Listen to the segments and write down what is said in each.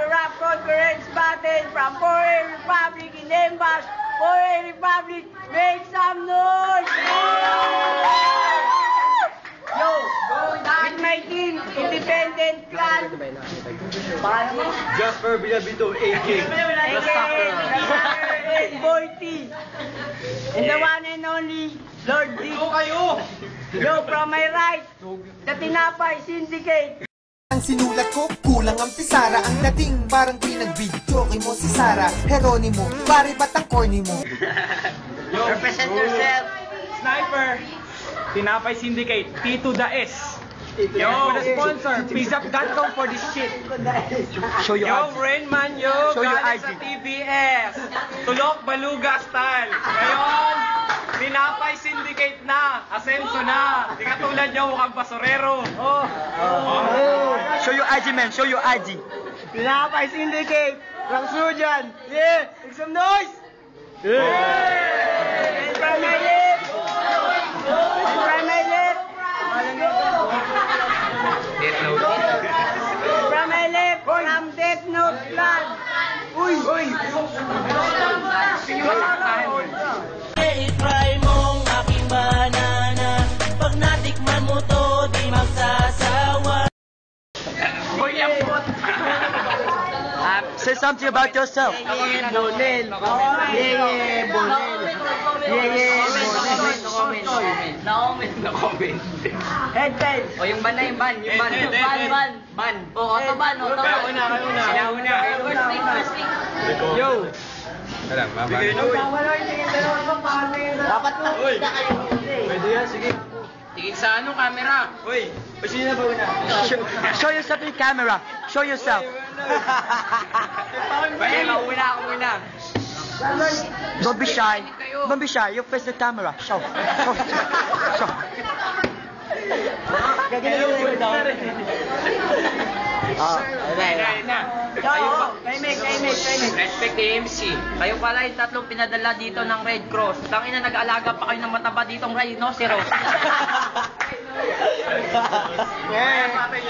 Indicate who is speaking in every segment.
Speaker 1: rap conference battle from Foreign Republic in Embas. Foreign Republic, make some noise! Yo, with my team, Independent Clan. Paano mo?
Speaker 2: Jasper Bilabito, AK. The Sucker.
Speaker 1: Boy T. And the one and only Lord D. Yo, from my right, the Tinapay Syndicate.
Speaker 3: Ang sinulat ko, kulang ang pisara. Ang dating parang pinag-video mo si Sara Heronimo, pare ba't ang corny mo?
Speaker 1: Represent yourself.
Speaker 2: Sniper. Tinapay Syndicate, T to the S. Yo, for the sponsor, Pizzap.com for this shit.
Speaker 3: Show your
Speaker 2: Yo,
Speaker 3: ID.
Speaker 2: Rainman, yo,
Speaker 3: Show your
Speaker 2: galing
Speaker 3: ID.
Speaker 2: sa TBS. Tulok Baluga style. Ngayon, Tinapay Syndicate na. Asenso na. Di katulad nyo, mukhang basurero.
Speaker 3: Show your ID, man. Show your ID.
Speaker 1: Tinapay Syndicate. Rangsujan. Yeah, make some noise. And from my left. And from my left. From my left, from Death Note Clan. Uy! Uy!
Speaker 4: I-try mong aking banana. Pag natikman mo to, di magsasawa.
Speaker 3: Say something about yourself.
Speaker 1: Yeah, Bonel. Yeah, Bonel. Yeah, Bonel.
Speaker 2: No comment.
Speaker 1: Head tail.
Speaker 5: O yung ban na yung ban. Yung ban.
Speaker 2: Head, head,
Speaker 5: Ban,
Speaker 2: head.
Speaker 5: ban. Ban. O, auto ban. Auto ban.
Speaker 2: Kauna.
Speaker 5: Sila una. First thing, first thing.
Speaker 2: Yo.
Speaker 1: Dapat mo.
Speaker 2: Uy. Pwede yan, sige.
Speaker 5: Tingin sa ano, camera.
Speaker 2: Uy. Sino na ba una?
Speaker 3: Show yourself in camera. Show yourself.
Speaker 5: Pwede, mauna ako muna.
Speaker 3: Don't be shy. Don't be shy. You face the camera. Show. Show. Show.
Speaker 5: Ayun na.
Speaker 1: Kay Meg.
Speaker 5: Respect the MC. Kayo pala yung tatlong pinadala dito ng Red Cross. Tangina, nag-aalaga pa kayo ng mataba ditong rhinoceros.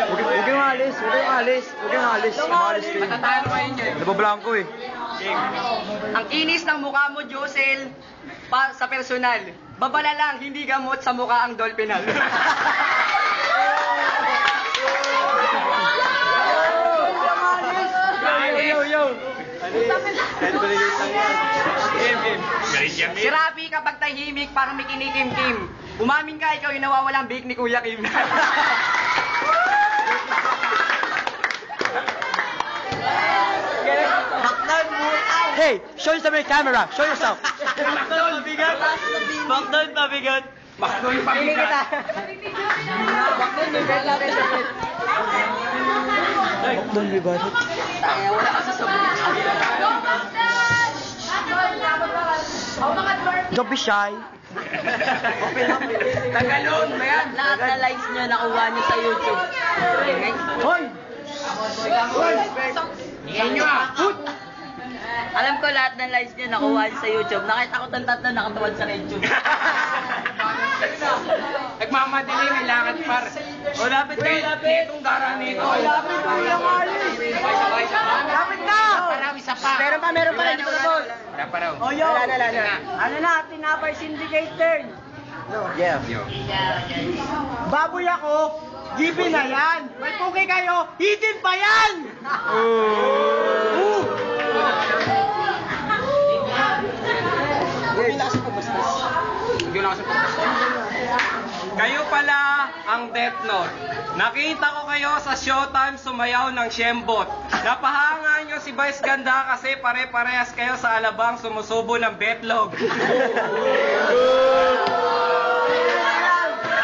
Speaker 3: Huwag kang alis. Umalis kayo.
Speaker 5: Matatalo kayo niyo.
Speaker 3: Nabablanko eh.
Speaker 5: Ang kinis ng mukha mo, Josel, sa personal. Babala lang, hindi gamot sa mukha ang dolphinal. Si Rafi kapag tahimik, parang may kinikim-kim. Umamin ka, ikaw yung nawawalang bake ni Kuya Kim.
Speaker 3: Hey, show yourself in camera. Show yourself.
Speaker 5: Bakdol pabigat.
Speaker 2: Bakdoy pabigat.
Speaker 3: Don't be bad.
Speaker 5: Wala ka sa sabon.
Speaker 3: Don't be shy.
Speaker 5: Tagalon, bayan. Lahat na likes nyo nakuha nyo sa YouTube.
Speaker 1: Hoy!
Speaker 5: Ingay nyo ah. Alam ko lahat ng likes nyo nakuha nyo sa YouTube. Nakita ko itong tatlo nakatuwad sa YouTube.
Speaker 2: Nagmamadali, may lakad par.
Speaker 5: O, lapit ka, lapit.
Speaker 2: Itong dara nito.
Speaker 1: Lapit mo yung alis! Lapit na!
Speaker 5: Parang isa pa.
Speaker 1: Meron pa rin.
Speaker 2: Wala pa raw.
Speaker 1: O yo! Ano na, Tinapay Syndicate turn.
Speaker 3: Yeah.
Speaker 1: Baboy ako, given na yan. May puki kayo, hidden pa yan!
Speaker 2: Kayo pala ang Death Note. Nakita ko kayo sa Showtime sumayaw ng Shembot. Napahanga nyo si Vice Ganda kasi pare-parehas kayo sa alabang sumusubo ng betlog.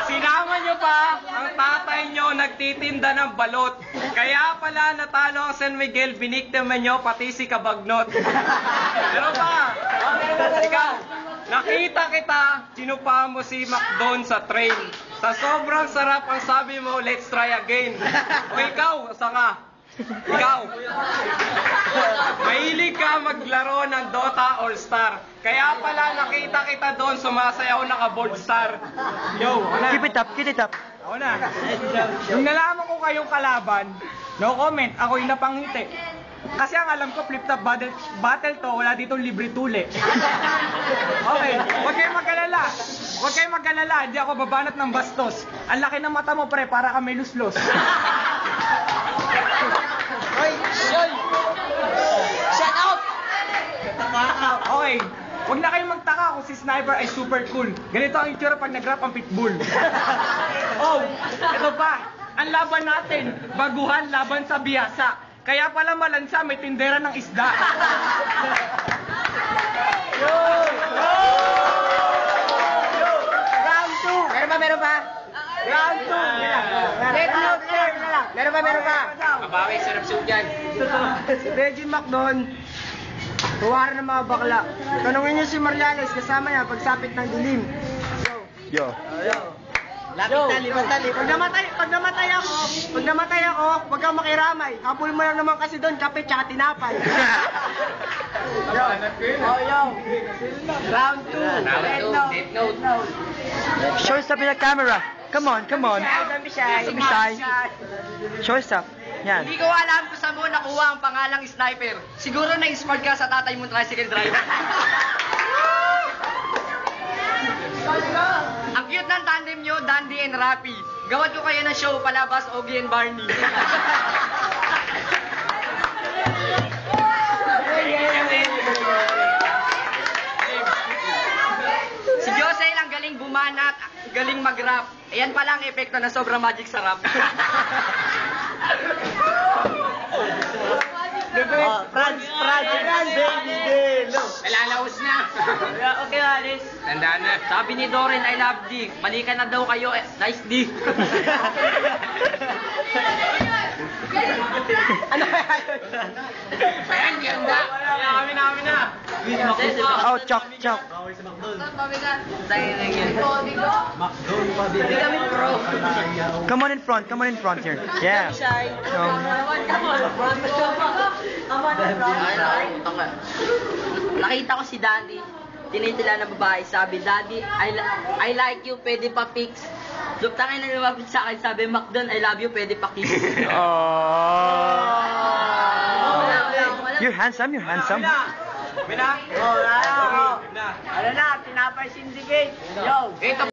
Speaker 2: Sinama nyo pa ang tatay nyo nagtitinda ng balot. Kaya pala natalo ang San Miguel, biniktima nyo pati si Kabagnot. Pero pa, ikaw, nakita kita, sinupa mo si McDon sa train. Sa sobrang sarap ang sabi mo, let's try again. O ikaw, asa ka? Ikaw. Mahilig ka maglaro ng Dota All-Star. Kaya pala nakita kita doon sumasayaw naka-board star. Yo, wala.
Speaker 3: Keep it up. Keep it up.
Speaker 2: Ako na. Nung nalaman ko kayong kalaban, no comment, ako'y napangiti. Kasi ang alam ko, flip-top battle to, wala ditong libre tuli. Okay, huwag kayong mag-alala. Huwag kayong mag-alala, hindi ako babanat ng bastos. Ang laki ng mata mo, pre, para ka may luslos.
Speaker 5: Shut up!
Speaker 2: Okay, huwag na kayong magtaka kung si Sniper ay super cool. Ganito ang itsura pag nag-rap ang pitbull. Oh, ito pa. Ang laban natin, baguhan laban sa biyasa. Kaya pala malansa, may tindera ng isda.
Speaker 1: Round 2. Meron pa? Round 2. Death Note, sir. Meron pa?
Speaker 5: Mabawi, sarap sugan.
Speaker 1: Si Reggie McDon, huwara ng mga bakla. Tanungin niyo si Mariales, kasama niya pagsapit ng dilim.
Speaker 3: Yo.
Speaker 1: Pag namatay ako, wag kang makiramay. Habol mo lang naman kasi doon, kape tsaka tinapay. Round 2. Death Note.
Speaker 3: Show us up in the camera. Come on.
Speaker 1: Don't be shy.
Speaker 3: Don't be shy. Show us up. Yan.
Speaker 5: Hindi ko alam kung saan mo nakuha ang pangalang Sniper. Siguro na-inspired ka sa tatay mong tricycle driver. Ang cute ng tandem nyo, Dandy and Rappy. Gawad ko kayo ng show, palabas, Ogie and Barney. Si Josel ang galing bumanat, galing mag-rap. Ayan pala ang epekto na sobrang magic sarap.
Speaker 1: Franz, baby,
Speaker 5: Malalaos na.
Speaker 1: Okay, Alice.
Speaker 5: Tandaan na. Sabi ni Doren, I love D. Mali ka na daw kayo. Nice D.
Speaker 1: Ano kaya yun?
Speaker 5: Ayan, ganda.
Speaker 2: Kami na.
Speaker 3: Oh, chok.
Speaker 5: Hindi kami pro.
Speaker 3: Come on in front here. Yeah.
Speaker 5: Nakita ko si Dandy. Tinitila na babae. Sabi, Daddy, I like you. Pwede pa pics. Luptangin na lumapit sa akin. Sabi, Macdon, I love you. Pwede pa kiss.
Speaker 3: You're handsome.
Speaker 1: Ano na, tinapay syndicate. Yo.
Speaker 5: Ito